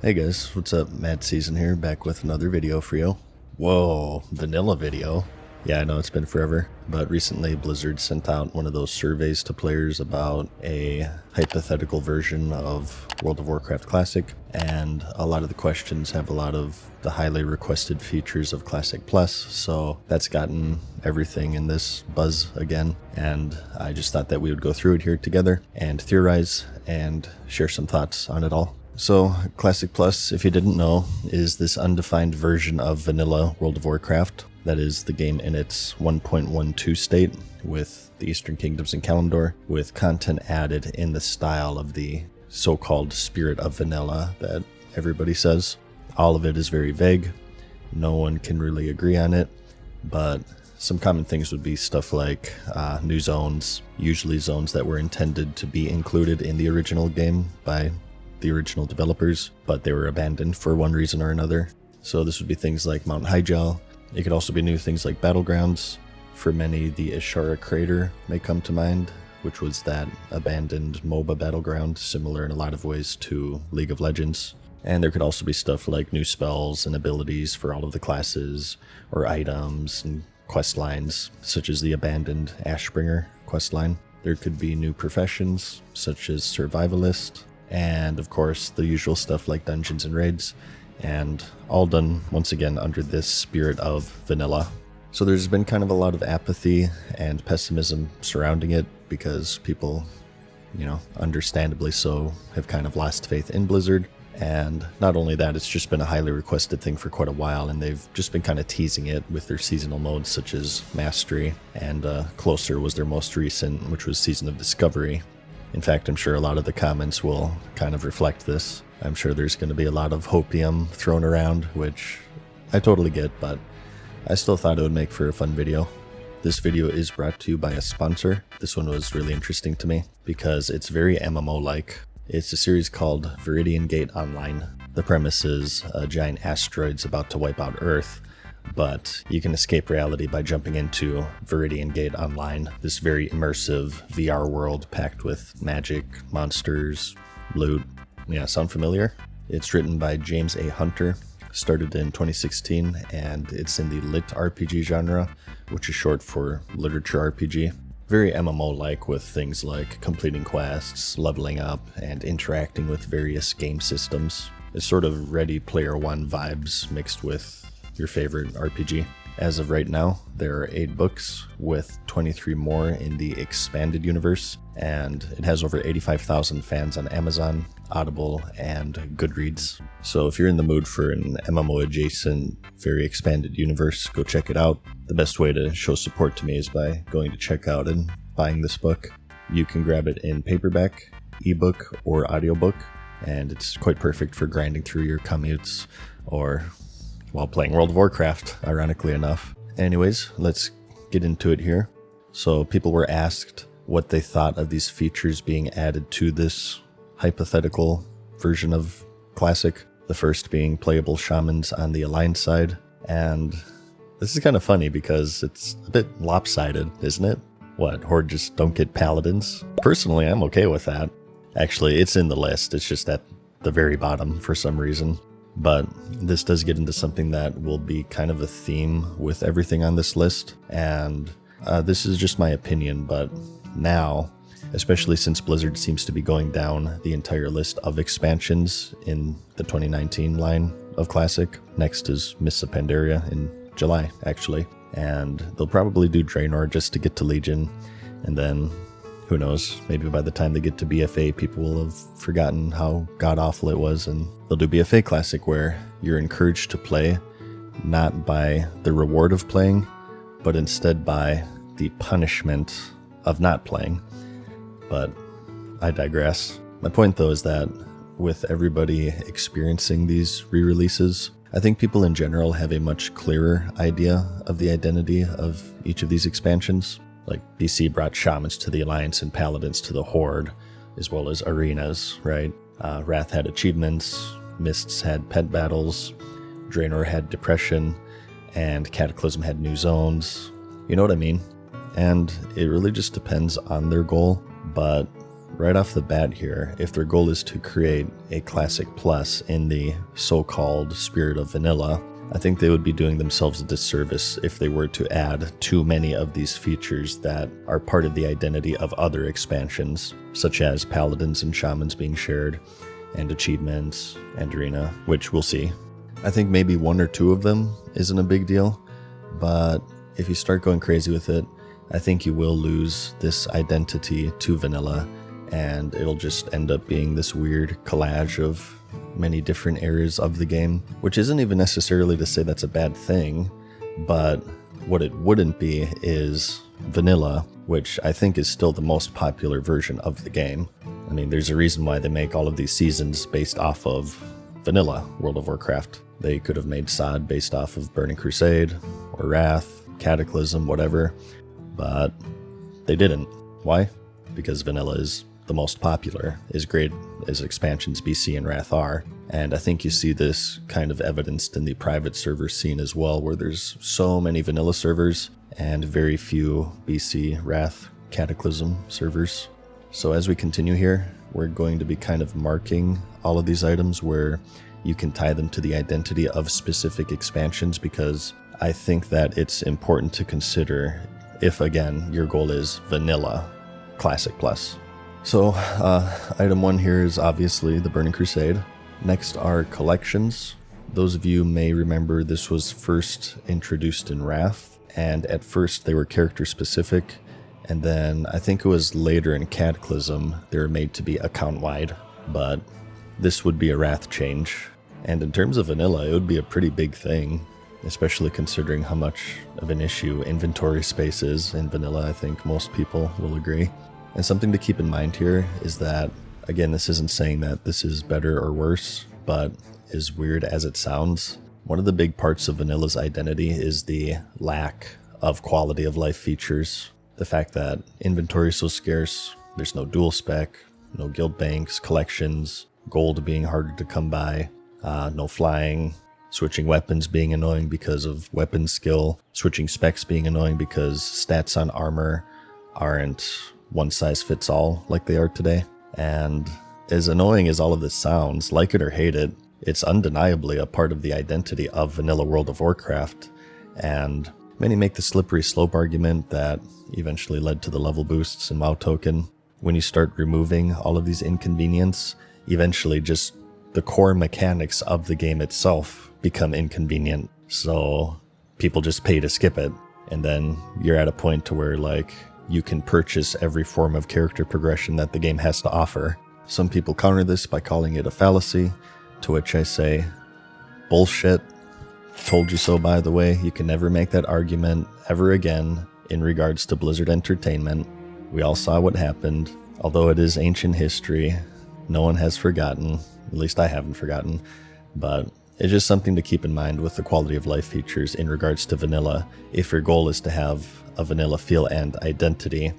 Hey guys, what's up? MadSeason here, back with another video for you. Whoa, vanilla video. Yeah, I know it's been forever, but recently Blizzard sent out one of those surveys to players about a hypothetical version of World of Warcraft Classic, and a lot of the questions have a lot of the highly requested features of Classic Plus, so that's gotten everything in this buzz again, and I just thought that we would go through it here together and theorize and share some thoughts on it all. So, Classic Plus, if you didn't know, is this undefined version of vanilla World of Warcraft. That is the game in its 1.12 state, with the Eastern Kingdoms and Kalimdor, with content added in the style of the so-called spirit of vanilla that everybody says. All of it is very vague. No one can really agree on it, but some common things would be stuff like new zones, usually zones that were intended to be included in the original game by the original developers, but they were abandoned for one reason or another. So this would be things like Mount Hyjal. It could also be new things like Battlegrounds. For many, the Ishara Crater may come to mind, which was that abandoned MOBA battleground, similar in a lot of ways to League of Legends. And there could also be stuff like new spells and abilities for all of the classes, or items and quest lines, such as the abandoned Ashbringer questline. There could be new professions, such as Survivalist, and of course the usual stuff like dungeons and raids, and all done once again under this spirit of vanilla. So there's been kind of a lot of apathy and pessimism surrounding it because people, understandably so, have kind of lost faith in Blizzard. And not only that, it's just been a highly requested thing for quite a while, and they've just been kind of teasing it with their seasonal modes such as Mastery, and Closer was their most recent, which was Season of Discovery. In fact, I'm sure a lot of the comments will kind of reflect this. I'm sure there's going to be a lot of hopium thrown around, which I totally get, but I still thought it would make for a fun video. This video is brought to you by a sponsor. This one was really interesting to me because it's very MMO-like. It's a series called Viridian Gate Online. The premise is a giant asteroid's about to wipe out Earth, but you can escape reality by jumping into Viridian Gate Online, this very immersive VR world packed with magic, monsters, loot. Yeah, sound familiar? It's written by James A. Hunter, started in 2016, and it's in the lit RPG genre, which is short for literature RPG. Very MMO-like, with things like completing quests, leveling up, and interacting with various game systems. It's sort of Ready Player One vibes mixed with your favorite RPG. As of right now, there are 8 books with 23 more in the expanded universe, and it has over 85,000 fans on Amazon, Audible, and Goodreads. So if you're in the mood for an MMO adjacent, very expanded universe, go check it out. The best way to show support to me is by going to checkout and buying this book. You can grab it in paperback, ebook, or audiobook, and it's quite perfect for grinding through your commutes or while playing World of Warcraft, ironically enough. Anyways, let's get into it here. So people were asked what they thought of these features being added to this hypothetical version of Classic. The first being playable shamans on the Alliance side. And this is kind of funny because it's a bit lopsided, isn't it? What, Horde just don't get paladins? Personally, I'm okay with that. Actually, it's in the list, it's just at the very bottom for some reason. But this does get into something that will be kind of a theme with everything on this list, and this is just my opinion, but now, especially since Blizzard seems to be going down the entire list of expansions in the 2019 line of Classic, next is Mists of Pandaria in July, actually, and they'll probably do Draenor just to get to Legion, and then who knows, maybe by the time they get to BFA, people will have forgotten how god-awful it was, and they'll do BFA Classic where you're encouraged to play, not by the reward of playing, but instead by the punishment of not playing. But I digress. My point, though, is that with everybody experiencing these re-releases, I think people in general have a much clearer idea of the identity of each of these expansions. Like, BC brought shamans to the Alliance and paladins to the Horde, as well as arenas, right? Wrath had achievements, Mists had pet battles, Draenor had depression, and Cataclysm had new zones. You know what I mean? And it really just depends on their goal, but right off the bat here, if their goal is to create a Classic Plus in the so-called spirit of vanilla, I think they would be doing themselves a disservice if they were to add too many of these features that are part of the identity of other expansions, such as Paladins and Shamans being shared, and achievements, and Arena, which we'll see. I think maybe one or two of them isn't a big deal, but if you start going crazy with it, I think you will lose this identity to vanilla, and it'll just end up being this weird collage of many different areas of the game, which isn't even necessarily to say that's a bad thing, but what it wouldn't be is vanilla, which I think is still the most popular version of the game. I mean, there's a reason why they make all of these seasons based off of vanilla World of Warcraft. They could have made SOD based off of Burning Crusade, or Wrath, Cataclysm, whatever, but they didn't. Why? Because vanilla is the most popular, as great as expansions BC and Wrath are. And I think you see this kind of evidenced in the private server scene as well, where there's so many vanilla servers and very few BC, Wrath, Cataclysm servers. So as we continue here, we're going to be kind of marking all of these items where you can tie them to the identity of specific expansions, because I think that it's important to consider if, again, your goal is vanilla Classic Plus. So, item 1 here is obviously the Burning Crusade. Next are collections. Those of you may remember this was first introduced in Wrath, and at first they were character specific, and then I think it was later in Cataclysm they were made to be account-wide, but this would be a Wrath change. And in terms of vanilla, it would be a pretty big thing, especially considering how much of an issue inventory space is in vanilla. I think most people will agree. And something to keep in mind here is that, again, this isn't saying that this is better or worse, but as weird as it sounds, one of the big parts of vanilla's identity is the lack of quality of life features. The fact that inventory is so scarce, there's no dual spec, no guild banks, collections, gold being harder to come by, no flying, switching weapons being annoying because of weapon skill, switching specs being annoying because stats on armor aren't one size fits all like they are today. And as annoying as all of this sounds, like it or hate it, it's undeniably a part of the identity of vanilla World of Warcraft. And many make the slippery slope argument that eventually led to the level boosts and WoW token. When you start removing all of these inconvenience, eventually just the core mechanics of the game itself become inconvenient. So people just pay to skip it. And then you're at a point to where, like, you can purchase every form of character progression that the game has to offer. Some people counter this by calling it a fallacy, to which I say, bullshit. Told you so, by the way. You can never make that argument ever again in regards to Blizzard Entertainment. We all saw what happened. Although it is ancient history, no one has forgotten. At least I haven't forgotten. But it's just something to keep in mind with the quality of life features in regards to vanilla. If your goal is to have a vanilla feel and identity,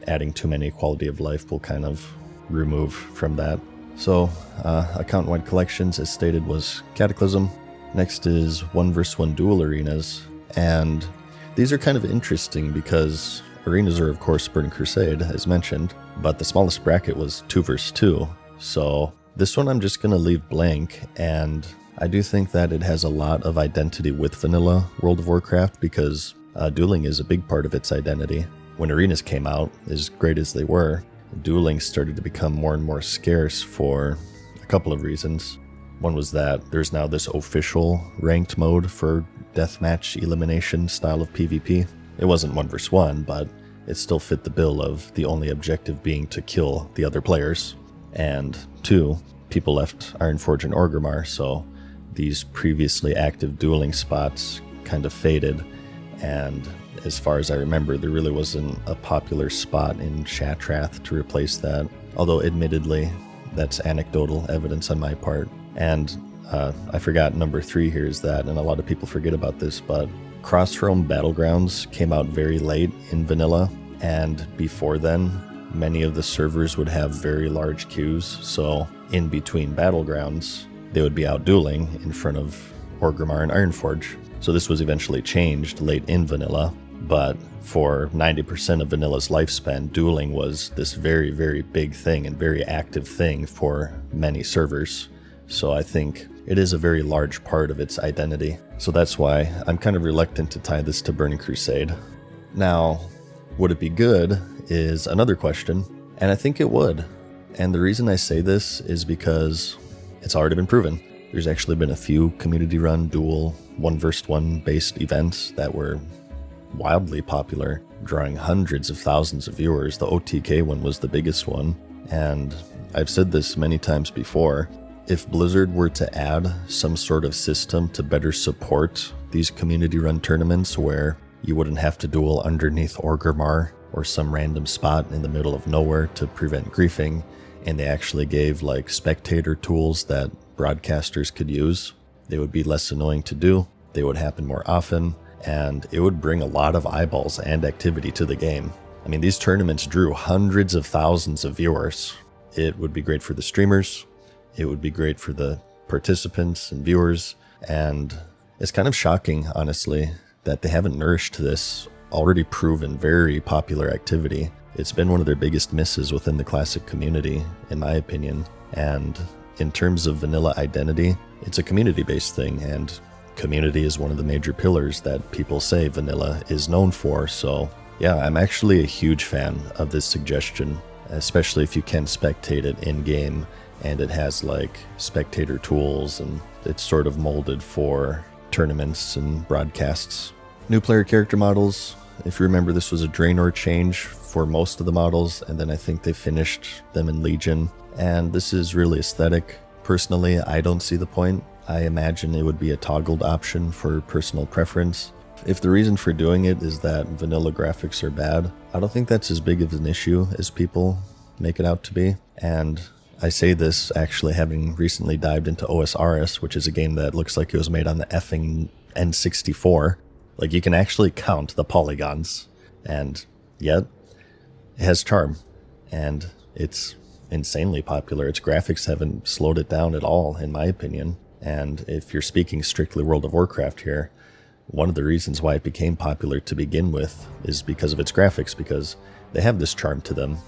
adding too many quality of life will kind of remove from that. So, account-wide collections, as stated, was Cataclysm. Next is 1 vs 1 duel arenas, and these are kind of interesting because arenas are, of course, Burning Crusade, as mentioned, but the smallest bracket was 2 vs 2. So this one I'm just going to leave blank, and I do think that it has a lot of identity with vanilla World of Warcraft, because dueling is a big part of its identity. When arenas came out, as great as they were, dueling started to become more and more scarce for a couple of reasons. One was that there's now this official ranked mode for deathmatch elimination style of PvP. It wasn't 1 vs 1, but it still fit the bill of the only objective being to kill the other players. And 2, people left Ironforge and Orgrimmar, so these previously active dueling spots kind of faded. And as far as I remember, there really wasn't a popular spot in Shattrath to replace that. Although admittedly, that's anecdotal evidence on my part. And I forgot number 3 here is that, and a lot of people forget about this, but Crossrealm Battlegrounds came out very late in vanilla, and before then, many of the servers would have very large queues, so in between Battlegrounds, they would be out dueling in front of Orgrimmar and Ironforge. So this was eventually changed late in vanilla, But for 90% of Vanilla's lifespan, dueling was this very, very big thing and very active thing for many servers. So I think it is a very large part of its identity. So that's why I'm kind of reluctant to tie this to Burning Crusade. Now, would it be good is another question, and I think it would. And the reason I say this is because it's already been proven. There's actually been a few community-run duel 1 vs 1 based events that were wildly popular, drawing hundreds of thousands of viewers. The OTK one was the biggest one, and I've said this many times before. If Blizzard were to add some sort of system to better support these community-run tournaments where you wouldn't have to duel underneath Orgrimmar or some random spot in the middle of nowhere to prevent griefing, and they actually gave like spectator tools that broadcasters could use, they would be less annoying to do, they would happen more often, and it would bring a lot of eyeballs and activity to the game. I mean, these tournaments drew hundreds of thousands of viewers. It would be great for the streamers, it would be great for the participants and viewers, and it's kind of shocking, honestly, that they haven't nourished this already proven very popular activity. It's been one of their biggest misses within the Classic community, in my opinion, and in terms of vanilla identity, it's a community-based thing, and community is one of the major pillars that people say vanilla is known for. So yeah, I'm actually a huge fan of this suggestion, especially if you can spectate it in-game, and it has like spectator tools, and it's sort of molded for tournaments and broadcasts. New player character models, if you remember, this was a Draenor change for most of the models, and then I think they finished them in Legion, and this is really aesthetic. Personally, I don't see the point. I imagine it would be a toggled option for personal preference. If the reason for doing it is that vanilla graphics are bad, I don't think that's as big of an issue as people make it out to be. And I say this actually having recently dived into OSRS, which is a game that looks like it was made on the effing N64. Like, you can actually count the polygons, and yet it has charm, and it's insanely popular. Its graphics haven't slowed it down at all, in my opinion. And if you're speaking strictly World of Warcraft here, one of the reasons why it became popular to begin with is because of its graphics, because they have this charm to them.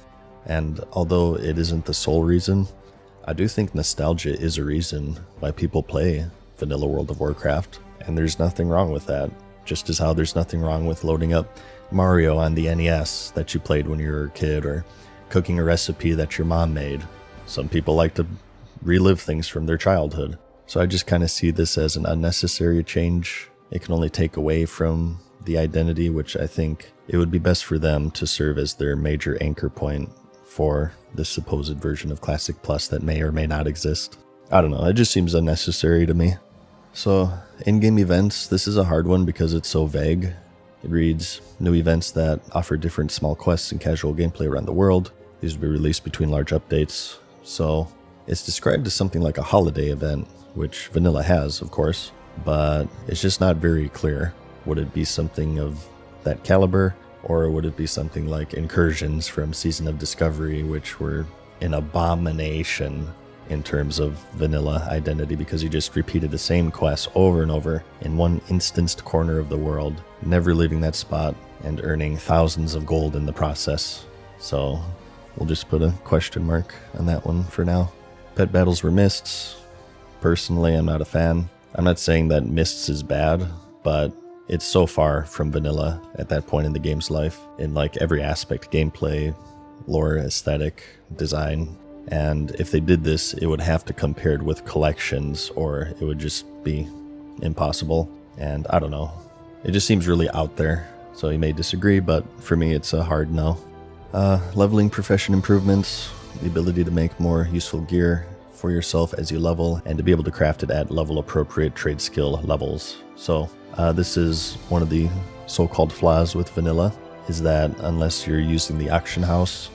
And although it isn't the sole reason, I do think nostalgia is a reason why people play vanilla World of Warcraft, and there's nothing wrong with that. Just as how there's nothing wrong with loading up Mario on the NES that you played when you were a kid, or cooking a recipe that your mom made. Some people like to relive things from their childhood. So I just kind of see this as an unnecessary change. It can only take away from the identity, which I think it would be best for them to serve as their major anchor point for this supposed version of Classic Plus that may or may not exist. I don't know, it just seems unnecessary to me. So, in-game events, this is a hard one because it's so vague. It reads, new events that offer different small quests and casual gameplay around the world. These will be released between large updates. So, it's described as something like a holiday event, which vanilla has, of course, but it's just not very clear. Would it be something of that caliber, or would it be something like incursions from Season of Discovery, which were an abomination in terms of vanilla identity, because you just repeated the same quest over and over in one instanced corner of the world, never leaving that spot and earning thousands of gold in the process. So we'll just put a question mark on that one for now. Pet battles were mists. Personally, I'm not a fan. I'm not saying that mists is bad, but it's so far from vanilla at that point in the game's life, in like every aspect: gameplay, lore, aesthetic, design. And if they did this, it would have to compare it with collections, or it would just be impossible. And I don't know. It just seems really out there. So you may disagree, but for me, it's a hard no. Leveling profession improvements, the ability to make more useful gear for yourself as you level, and to be able to craft it at level appropriate trade skill levels. So this is one of the so-called flaws with vanilla, is that unless you're using the auction house,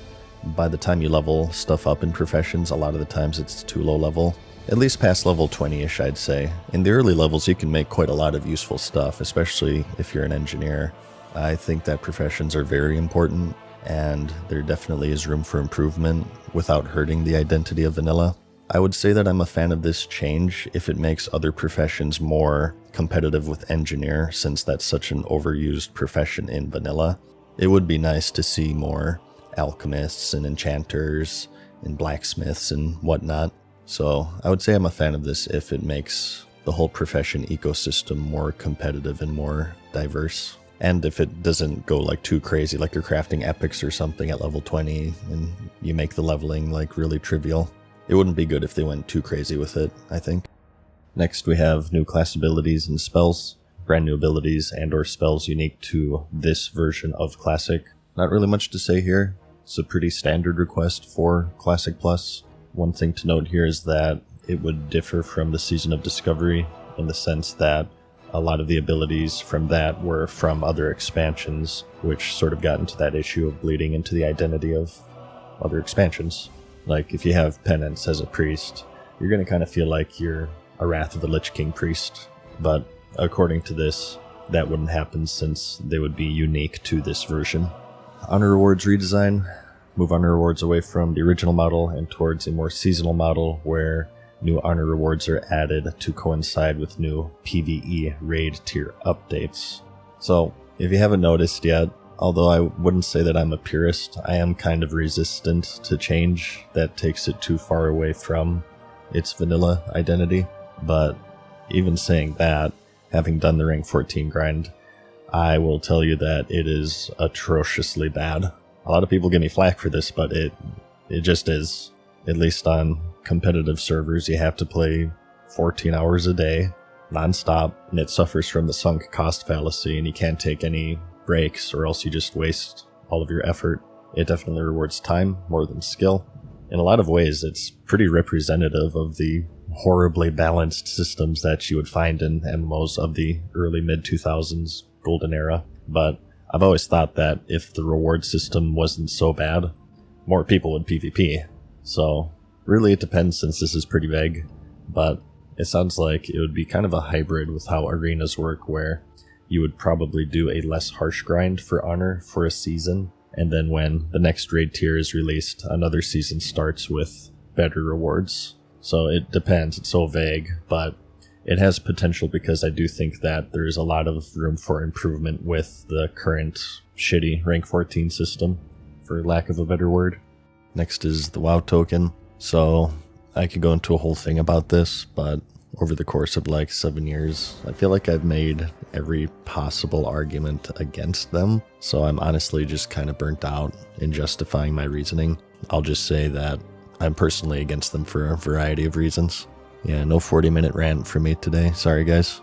by the time you level stuff up in professions, a lot of the times it's too low level. At least past level 20-ish, I'd say. In the early levels, you can make quite a lot of useful stuff, especially if you're an engineer. I think that professions are very important, and there definitely is room for improvement without hurting the identity of vanilla. I would say that I'm a fan of this change if it makes other professions more competitive with engineer, since that's such an overused profession in vanilla. It would be nice to see more alchemists and enchanters and blacksmiths and whatnot. So I would say I'm a fan of this if it makes the whole profession ecosystem more competitive and more diverse. And if it doesn't go like too crazy, like you're crafting epics or something at level 20 and you make the leveling like really trivial. It wouldn't be good if they went too crazy with it, I think. Next we have new class abilities and spells. Brand new abilities and or spells unique to this version of Classic. Not really much to say here. It's a pretty standard request for Classic Plus. One thing to note here is that it would differ from the Season of Discovery in the sense that a lot of the abilities from that were from other expansions, which sort of got into that issue of bleeding into the identity of other expansions. Like, if you have Penance as a priest, you're going to kind of feel like you're a Wrath of the Lich King priest, but according to this, that wouldn't happen since they would be unique to this version. Honor Rewards redesign. Move honor rewards away from the original model and towards a more seasonal model where new honor rewards are added to coincide with new PvE raid tier updates. So, if you haven't noticed yet, although I wouldn't say that I'm a purist, I am kind of resistant to change that takes it too far away from its vanilla identity. But even saying that, having done the rank 14 grind, I will tell you that it is atrociously bad. A lot of people give me flack for this, but it just is. At least on competitive servers, you have to play 14 hours a day, non-stop, and it suffers from the sunk cost fallacy, and you can't take any breaks or else you just waste all of your effort. It definitely rewards time more than skill. In a lot of ways, it's pretty representative of the horribly balanced systems that you would find in MMOs of the early mid-2000s golden era. But I've always thought that if the reward system wasn't so bad, more people would PvP. So really it depends, since this is pretty vague, but it sounds like it would be kind of a hybrid with how arenas work, where you would probably do a less harsh grind for honor for a season, and then when the next raid tier is released, another season starts with better rewards. So it depends, it's so vague, but it has potential because I do think that there is a lot of room for improvement with the current shitty rank 14 system, for lack of a better word. Next is the WoW token. So I could go into a whole thing about this, but over the course of like 7 years, I feel like I've made every possible argument against them. So I'm honestly just kind of burnt out in justifying my reasoning. I'll just say that I'm personally against them for a variety of reasons. Yeah, no 40-minute rant for me today. Sorry, guys.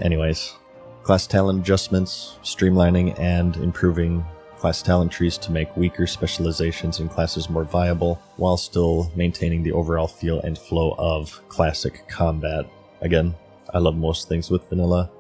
Anyways, class talent adjustments, streamlining and improving class talent trees to make weaker specializations in classes more viable, while still maintaining the overall feel and flow of classic combat. Again, I love most things with vanilla,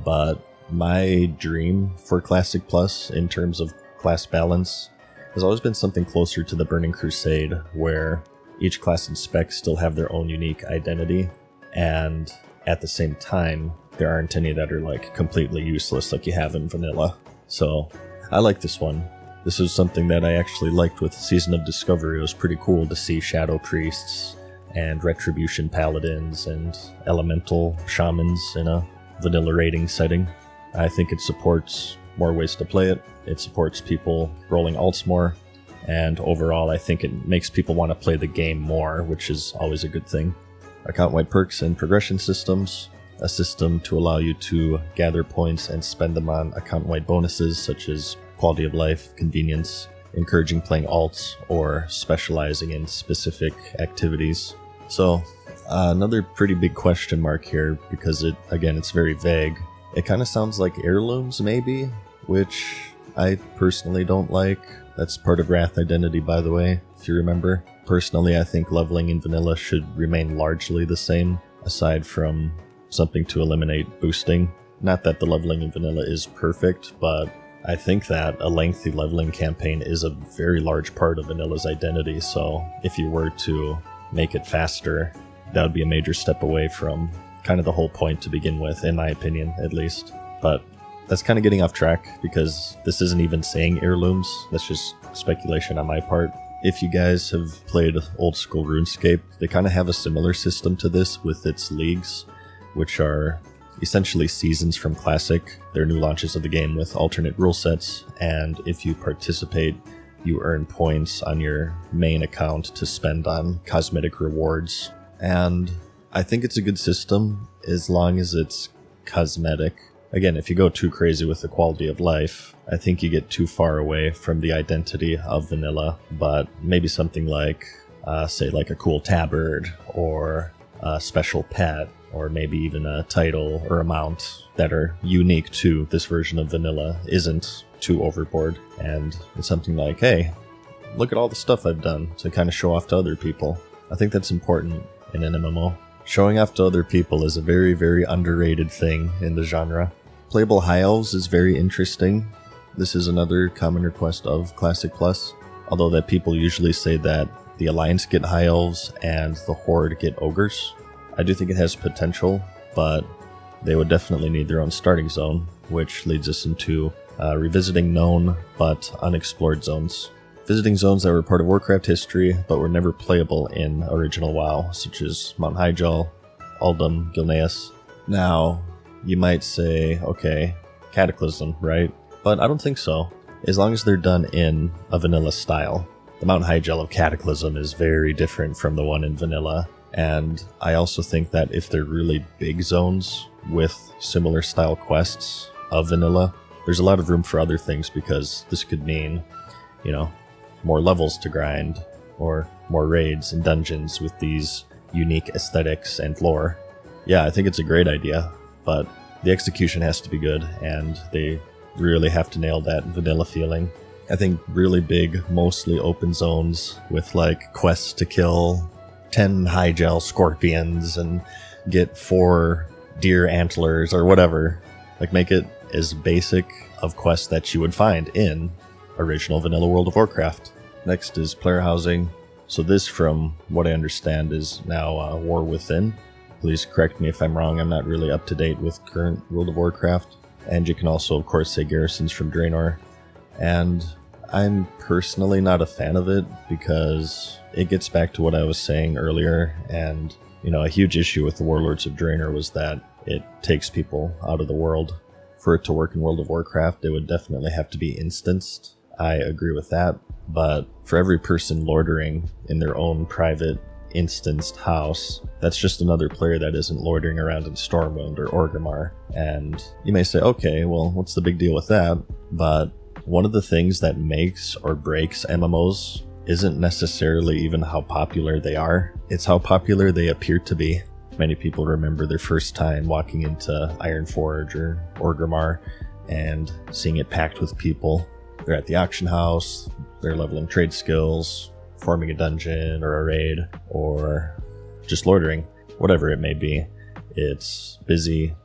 but my dream for Classic Plus in terms of class balance has always been something closer to the Burning Crusade, where each class and spec still have their own unique identity, and at the same time, there aren't any that are like completely useless like you have in vanilla. So I like this one. This is something that I actually liked with Season of Discovery. It was pretty cool to see Shadow Priests and Retribution Paladins and Elemental Shamans in a vanilla raiding setting. I think it supports more ways to play it. It supports people rolling alts more. And overall, I think it makes people want to play the game more, which is always a good thing. Account-wide perks and progression systems. A system to allow you to gather points and spend them on account-wide bonuses such as quality of life, convenience, encouraging playing alts, or specializing in specific activities. So, another pretty big question mark here, because it's very vague. It kind of sounds like heirlooms, maybe, which I personally don't like. That's part of Wrath Identity, by the way, if you remember. Personally, I think leveling in vanilla should remain largely the same, aside from something to eliminate boosting. Not that the leveling in vanilla is perfect, but I think that a lengthy leveling campaign is a very large part of vanilla's identity, so if you were to make it faster, that would be a major step away from kind of the whole point to begin with, in my opinion, at least. But that's kind of getting off track, because this isn't even saying heirlooms. That's just speculation on my part. if you guys have played old school RuneScape, they kind of have a similar system to this with its leagues, which are essentially seasons from Classic. They're new launches of the game with alternate rule sets, and if you participate, you earn points on your main account to spend on cosmetic rewards. And I think it's a good system as long as it's cosmetic. Again, if you go too crazy with the quality of life, I think you get too far away from the identity of vanilla. But maybe something like, say like a cool tabard or a special pet, or maybe even a title or a mount that are unique to this version of vanilla isn't too overboard. And it's something like, hey, look at all the stuff I've done to kind of show off to other people. I think that's important in an MMO. Showing off to other people is a very, very underrated thing in the genre. Playable High Elves is very interesting. This is another common request of Classic Plus, although that people usually say that the Alliance get High Elves and the Horde get Ogres. I do think it has potential, but they would definitely need their own starting zone, which leads us into revisiting known but unexplored zones. Visiting zones that were part of Warcraft history but were never playable in original WoW, such as Mount Hyjal, Uldum, Gilneas. Now, you might say, okay, Cataclysm, right? But I don't think so, as long as they're done in a vanilla style. The Mount Hyjal of Cataclysm is very different from the one in vanilla. And I also think that if they're really big zones with similar style quests of vanilla, there's a lot of room for other things, because this could mean, you know, more levels to grind, or more raids and dungeons with these unique aesthetics and lore. Yeah, I think it's a great idea, but the execution has to be good, and they really have to nail that vanilla feeling. I think really big, mostly open zones with like quests to kill 10 Hyjal scorpions and get 4 deer antlers or whatever. Like, make it as basic of quests that you would find in original vanilla World of Warcraft. Next is player housing. So this, from what I understand, is now War Within. Please correct me if I'm wrong, I'm not really up to date with current World of Warcraft. And you can also, of course, say garrisons from Draenor. And I'm personally not a fan of it, because it gets back to what I was saying earlier, and, you know, a huge issue with the Warlords of Draenor was that it takes people out of the world. For it to work in World of Warcraft, it would definitely have to be instanced. I agree with that, but for every person loitering in their own private instanced house, that's just another player that isn't loitering around in Stormwind or Orgrimmar. And you may say, okay, well, what's the big deal with that? But one of the things that makes or breaks MMOs isn't necessarily even how popular they are, it's how popular they appear to be. Many people remember their first time walking into Ironforge or Orgrimmar and seeing it packed with people. They're at the auction house, they're leveling trade skills, forming a dungeon or a raid, or just loitering, whatever it may be. It's busy,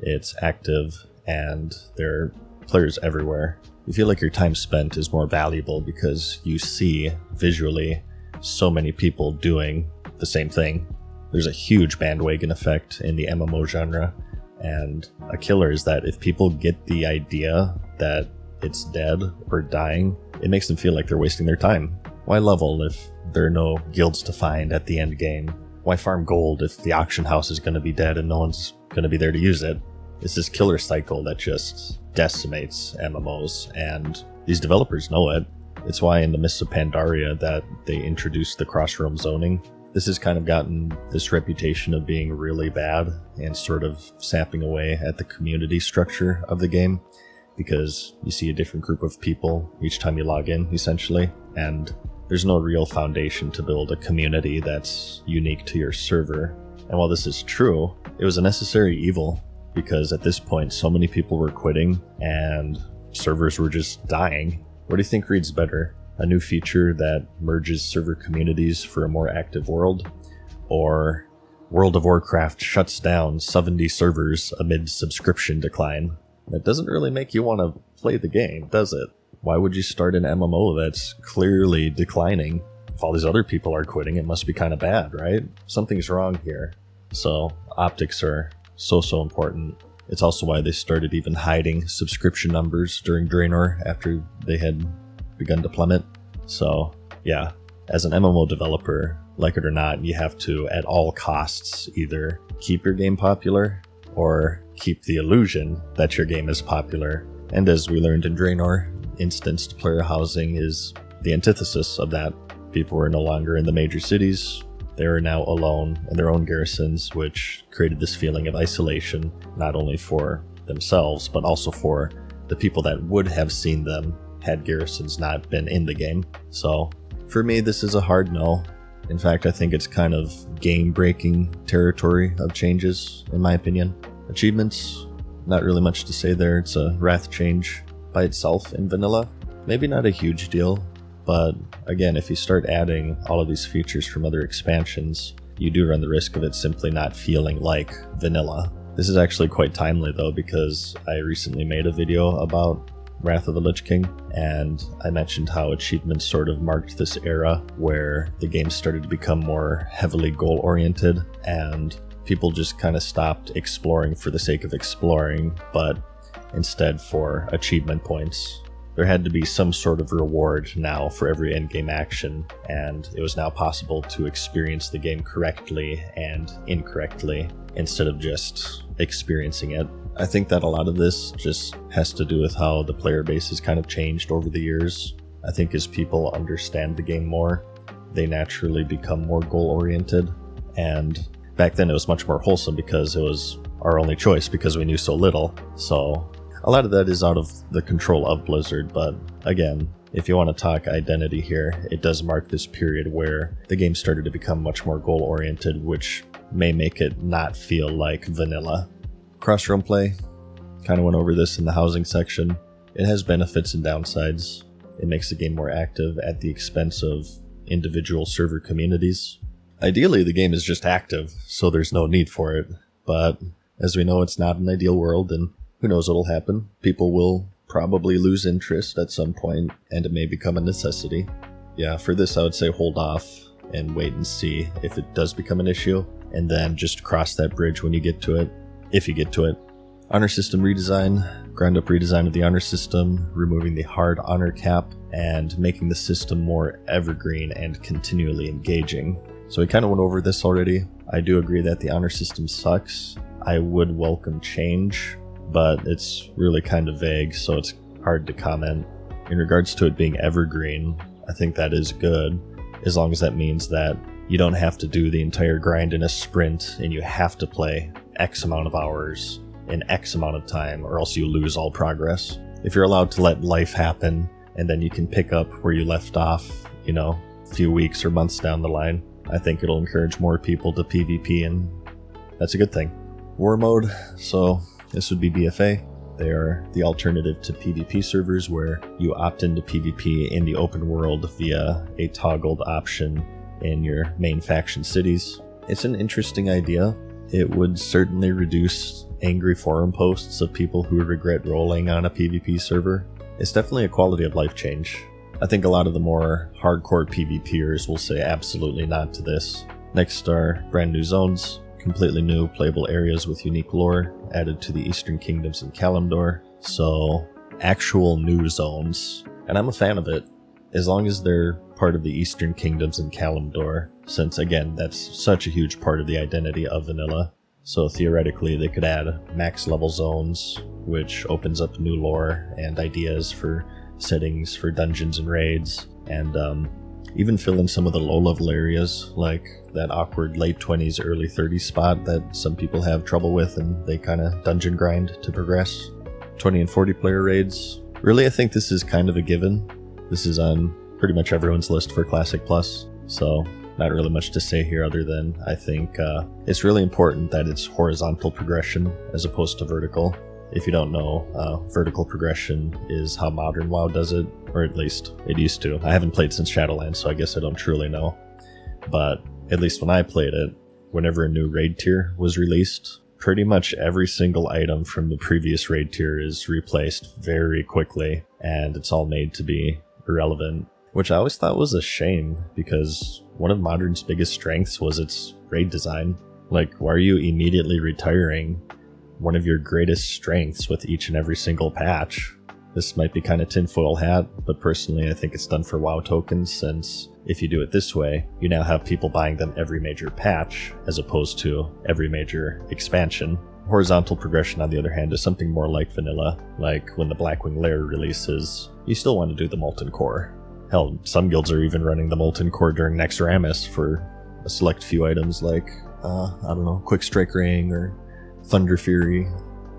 it's active, and there are players everywhere. You feel like your time spent is more valuable because you see visually so many people doing the same thing. There's a huge bandwagon effect in the MMO genre, and a killer is that if people get the idea that it's dead or dying, it makes them feel like they're wasting their time. Why level if there are no guilds to find at the end game? Why farm gold if the auction house is going to be dead and no one's going to be there to use it? It's this killer cycle that just decimates MMOs, and these developers know it. It's why in the Mists of Pandaria that they introduced the cross-realm zoning. This has kind of gotten this reputation of being really bad and sort of sapping away at the community structure of the game, because you see a different group of people each time you log in, essentially, and there's no real foundation to build a community that's unique to your server. And while this is true, it was a necessary evil, because at this point so many people were quitting and servers were just dying. What do you think reads better? A new feature that merges server communities for a more active world? Or World of Warcraft shuts down 70 servers amid subscription decline? That doesn't really make you want to play the game, does it? Why would you start an MMO that's clearly declining? If all these other people are quitting, it must be kind of bad, right? Something's wrong here. So optics are so important. It's also why they started even hiding subscription numbers during Draenor after they had begun to plummet. So yeah, as an MMO developer, like it or not, you have to, at all costs, either keep your game popular or keep the illusion that your game is popular. And as we learned in Draenor, instanced player housing is the antithesis of that. People were no longer in the major cities. They were now alone in their own garrisons, which created this feeling of isolation, not only for themselves, but also for the people that would have seen them had garrisons not been in the game. So for me, this is a hard no. In fact, I think it's kind of game-breaking territory of changes, in my opinion. Achievements, not really much to say there. It's a wrath change by itself in vanilla. Maybe not a huge deal, but again, if you start adding all of these features from other expansions, you do run the risk of it simply not feeling like vanilla. This is actually quite timely though, because I recently made a video about Wrath of the Lich King, and I mentioned how achievements sort of marked this era where the game started to become more heavily goal-oriented, and people just kind of stopped exploring for the sake of exploring, but instead for achievement points. There had to be some sort of reward now for every endgame action, and it was now possible to experience the game correctly and incorrectly instead of just experiencing it. I think that a lot of this just has to do with how the player base has kind of changed over the years. I think as people understand the game more, they naturally become more goal-oriented, and back then it was much more wholesome because it was our only choice because we knew so little. So a lot of that is out of the control of Blizzard, but again, if you want to talk identity here, it does mark this period where the game started to become much more goal-oriented, which may make it not feel like vanilla. Cross-realm play, kind of went over this in the housing section. It has benefits and downsides. It makes the game more active at the expense of individual server communities. Ideally, the game is just active, so there's no need for it, but as we know, it's not an ideal world, and who knows what'll happen. People will probably lose interest at some point, and it may become a necessity. Yeah, for this I would say hold off and wait and see if it does become an issue, and then just cross that bridge when you get to it, if you get to it. Honor system redesign, ground up redesign of the honor system, removing the hard honor cap, and making the system more evergreen and continually engaging. So we kind of went over this already. I do agree that the honor system sucks. I would welcome change, but it's really kind of vague, so it's hard to comment. In regards to it being evergreen, I think that is good, as long as that means that you don't have to do the entire grind in a sprint and you have to play X amount of hours in X amount of time, or else you lose all progress. If you're allowed to let life happen and then you can pick up where you left off, a few weeks or months down the line, I think it'll encourage more people to PvP, and that's a good thing. War mode, so this would be BFA. They are the alternative to PvP servers where you opt into PvP in the open world via a toggled option in your main faction cities. It's an interesting idea. It would certainly reduce angry forum posts of people who regret rolling on a PvP server. It's definitely a quality of life change. I think a lot of the more hardcore PvPers will say absolutely not to this. Next are brand new zones, completely new playable areas with unique lore added to the Eastern Kingdoms and Kalimdor. So actual new zones, and I'm a fan of it, as long as they're part of the Eastern Kingdoms and Kalimdor, since again, that's such a huge part of the identity of vanilla. So theoretically, they could add max level zones, which opens up new lore and ideas for settings for dungeons and raids, and even fill in some of the low-level areas, like that awkward late 20s, early 30s spot that some people have trouble with and they kind of dungeon grind to progress. 20 and 40 player raids. Really, I think this is kind of a given. This is on pretty much everyone's list for Classic Plus, so not really much to say here other than I think it's really important that it's horizontal progression as opposed to vertical. If you don't know, vertical progression is how modern WoW does it, or at least it used to. I haven't played since Shadowlands, so I guess I don't truly know. But at least when I played it, whenever a new raid tier was released, pretty much every single item from the previous raid tier is replaced very quickly, and it's all made to be irrelevant, which I always thought was a shame, because one of Modern's biggest strengths was its raid design. Like, why are you immediately retiring one of your greatest strengths with each and every single patch? This might be kind of tinfoil hat, but personally I think it's done for WoW tokens, since if you do it this way, you now have people buying them every major patch, as opposed to every major expansion. Horizontal progression, on the other hand, is something more like vanilla, like when the Blackwing Lair releases, you still want to do the Molten Core. Hell, some guilds are even running the Molten Core during Naxxramas for a select few items like, I don't know, Quick Strike Ring or Thunder Fury.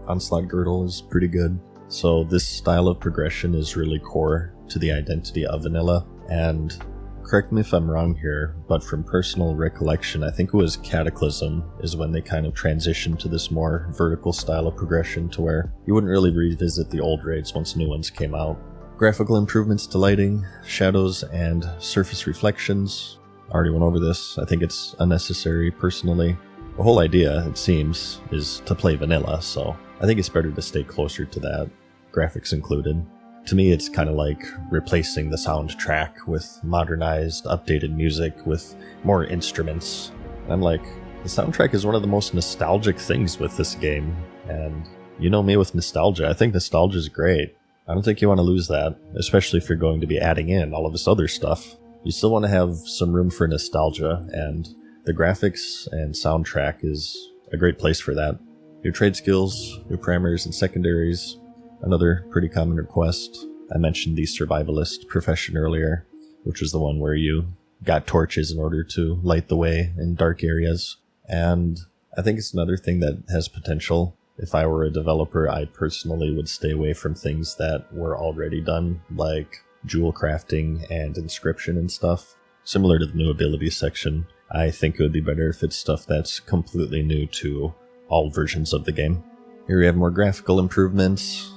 Onslaught Girdle is pretty good. So this style of progression is really core to the identity of vanilla, and correct me if I'm wrong here, but from personal recollection, I think it was Cataclysm is when they kind of transitioned to this more vertical style of progression to where you wouldn't really revisit the old raids once new ones came out. Graphical improvements to lighting, shadows, and surface reflections. Already went over this. I think it's unnecessary personally. The whole idea, it seems, is to play vanilla, so I think it's better to stay closer to that, graphics included. To me, it's kind of like replacing the soundtrack with modernized, updated music with more instruments. And I'm like, the soundtrack is one of the most nostalgic things with this game, and you know me with nostalgia. I think nostalgia is great. I don't think you want to lose that, especially if you're going to be adding in all of this other stuff. You still want to have some room for nostalgia, and the graphics and soundtrack is a great place for that. New trade skills, new primaries and secondaries, another pretty common request. I mentioned the survivalist profession earlier, which was the one where you got torches in order to light the way in dark areas. And I think it's another thing that has potential. If I were a developer, I personally would stay away from things that were already done, like jewel crafting and inscription and stuff. Similar to the new abilities section, I think it would be better if it's stuff that's completely new to all versions of the game. Here we have more graphical improvements.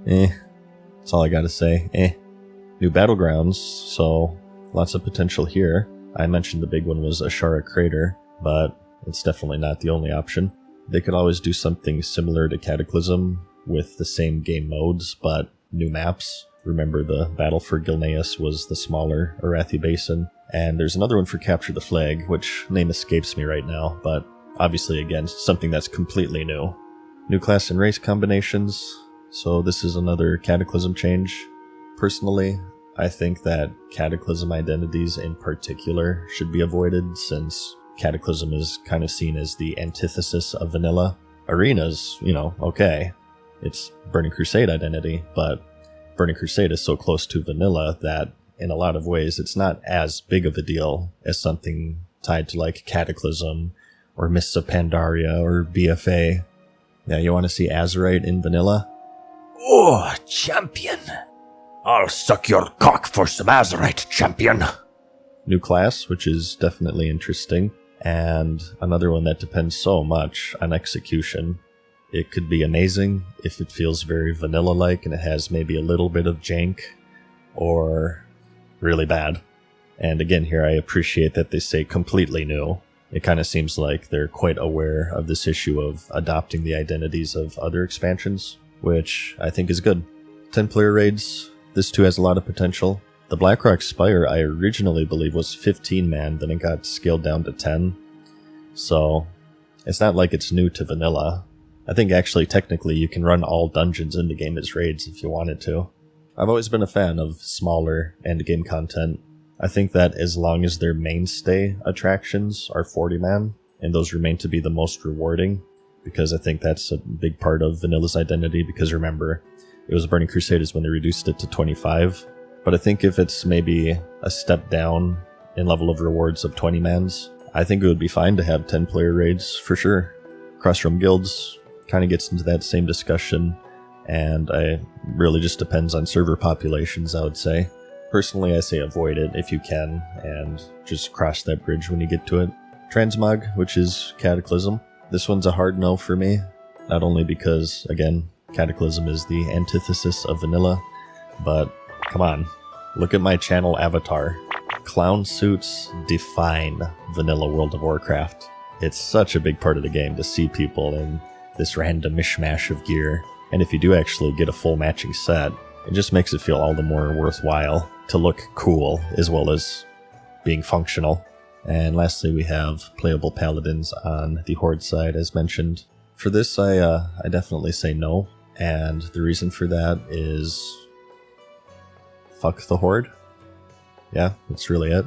That's all I gotta say. New battlegrounds, so lots of potential here. I mentioned the big one was Ashara Crater, but it's definitely not the only option. They could always do something similar to Cataclysm with the same game modes, but new maps. Remember, the battle for Gilneas was the smaller Arathi Basin, and there's another one for Capture the Flag, which name escapes me right now, but obviously, again, something that's completely new. New class and race combinations, so this is another Cataclysm change. Personally, I think that Cataclysm identities in particular should be avoided, since Cataclysm is kind of seen as the antithesis of vanilla. Arena's, okay. It's Burning Crusade identity, but Burning Crusade is so close to vanilla that in a lot of ways it's not as big of a deal as something tied to like Cataclysm or Mists of Pandaria or BFA. Yeah, you want to see Azerite in vanilla? Oh, champion! I'll suck your cock for some Azerite, champion! New class, which is definitely interesting, and another one that depends so much on execution. It could be amazing if it feels very vanilla-like and it has maybe a little bit of jank, or really bad. And again, here I appreciate that they say completely new. It kind of seems like they're quite aware of this issue of adopting the identities of other expansions, which I think is good. 10-player raids, this too has a lot of potential. The Blackrock Spire I originally believe was 15-man, then it got scaled down to 10. So it's not like it's new to vanilla. I think actually technically you can run all dungeons in the game as raids if you wanted to. I've always been a fan of smaller endgame content. I think that as long as their mainstay attractions are 40-man, and those remain to be the most rewarding, because I think that's a big part of Vanilla's identity, because remember, it was Burning Crusaders when they reduced it to 25. But I think if it's maybe a step down in level of rewards of 20-mans, I think it would be fine to have 10-player raids, for sure. Crossroom guilds kind of gets into that same discussion, and it really just depends on server populations, I would say. Personally, I say avoid it if you can, and just cross that bridge when you get to it. Transmog, which is Cataclysm. This one's a hard no for me, not only because, again, Cataclysm is the antithesis of vanilla, but come on, look at my channel avatar. Clown suits define vanilla World of Warcraft. It's such a big part of the game to see people in this random mishmash of gear, and if you do actually get a full matching set, it just makes it feel all the more worthwhile to look cool as well as being functional. And lastly, we have playable paladins on the Horde side, as mentioned. For this, I definitely say no. And the reason for that is fuck the Horde. Yeah, that's really it.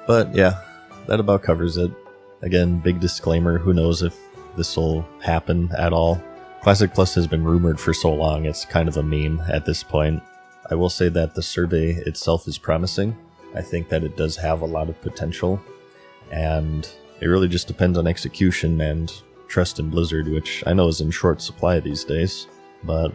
But yeah, that about covers it. Again, big disclaimer, who knows if this will happen at all. Classic Plus has been rumored for so long, it's kind of a meme at this point. I will say that the survey itself is promising. I think that it does have a lot of potential, and it really just depends on execution and trust in Blizzard, which I know is in short supply these days. But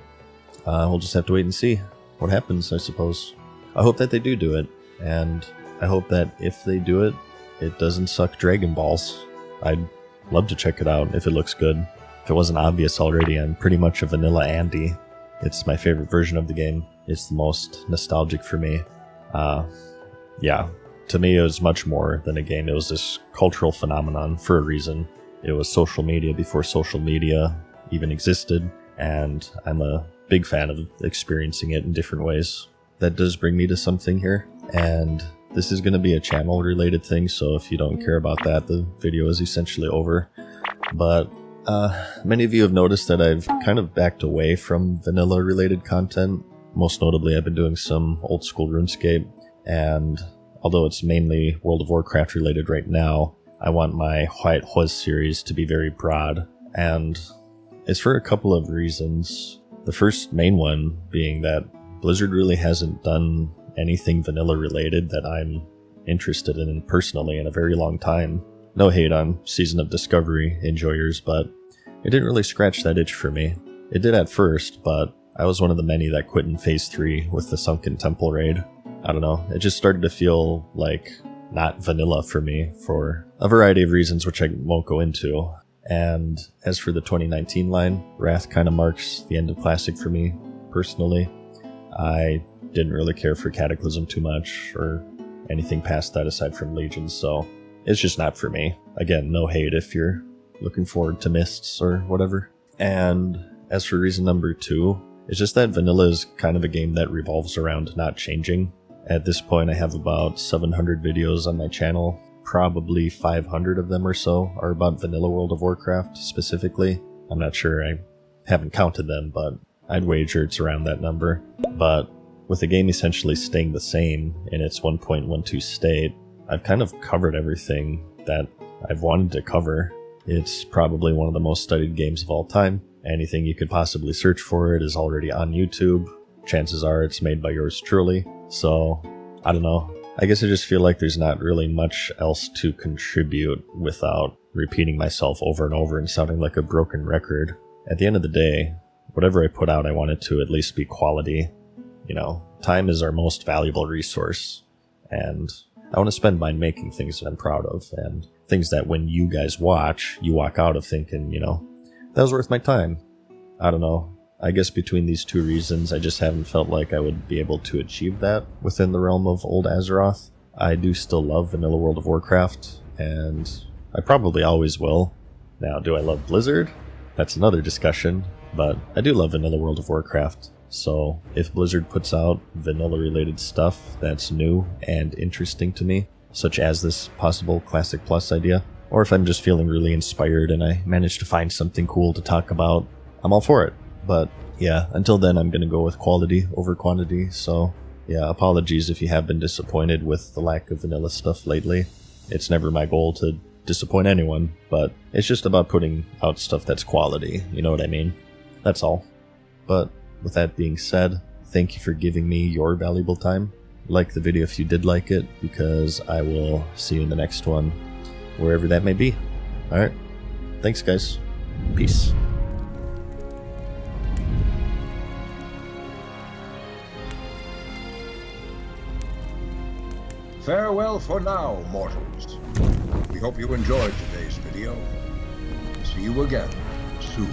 we'll just have to wait and see what happens, I suppose. I hope that they do it, and I hope that if they do it, it doesn't suck Dragon Balls. I'd love to check it out if it looks good. If it wasn't obvious already, I'm pretty much a vanilla Andy. It's my favorite version of the game. It's the most nostalgic for me. Yeah, to me it was much more than a game. It was this cultural phenomenon for a reason. It was social media before social media even existed, and I'm a big fan of experiencing it in different ways. That does bring me to something here, and this is going to be a channel related thing, so if you don't care about that, the video is essentially over. But many of you have noticed that I've kind of backed away from vanilla related content. Most notably, I've been doing some old school RuneScape, and although it's mainly World of Warcraft related right now, I want my White Horse series to be very broad, and it's for a couple of reasons. The first main one being that Blizzard really hasn't done anything vanilla related that I'm interested in personally in a very long time. No hate on Season of Discovery enjoyers, but it didn't really scratch that itch for me. It did at first, but I was one of the many that quit in Phase 3 with the Sunken Temple raid. I don't know, it just started to feel like not vanilla for me for a variety of reasons which I won't go into. And as for the 2019 line, Wrath kind of marks the end of Classic for me, personally. I didn't really care for Cataclysm too much, or anything past that aside from Legions, so it's just not for me. Again, no hate if you're looking forward to Mists or whatever. And as for reason number 2, it's just that vanilla is kind of a game that revolves around not changing. At this point, I have about 700 videos on my channel. Probably 500 of them or so are about vanilla World of Warcraft specifically. I'm not sure, I haven't counted them, but I'd wager it's around that number. But with the game essentially staying the same in its 1.12 state, I've kind of covered everything that I've wanted to cover. It's probably one of the most studied games of all time. Anything you could possibly search for it is already on YouTube. Chances are it's made by yours truly. So, I don't know. I guess I just feel like there's not really much else to contribute without repeating myself over and over and sounding like a broken record. At the end of the day, whatever I put out, I want it to at least be quality. You know, time is our most valuable resource, and I want to spend mine making things that I'm proud of, and things that when you guys watch, you walk out of thinking, you know, that was worth my time. I don't know. I guess between these two reasons, I just haven't felt like I would be able to achieve that within the realm of Old Azeroth. I do still love vanilla World of Warcraft, and I probably always will. Now, do I love Blizzard? That's another discussion, but I do love vanilla World of Warcraft. So if Blizzard puts out vanilla-related stuff that's new and interesting to me, such as this possible Classic Plus idea, or if I'm just feeling really inspired and I manage to find something cool to talk about, I'm all for it. But yeah, until then I'm going to go with quality over quantity, so yeah, apologies if you have been disappointed with the lack of vanilla stuff lately. It's never my goal to disappoint anyone, but it's just about putting out stuff that's quality, you know what I mean? That's all. But with that being said, thank you for giving me your valuable time. Like the video if you did like it, because I will see you in the next one, wherever that may be. Alright, thanks guys. Peace. Farewell for now, mortals. We hope you enjoyed today's video. See you again soon.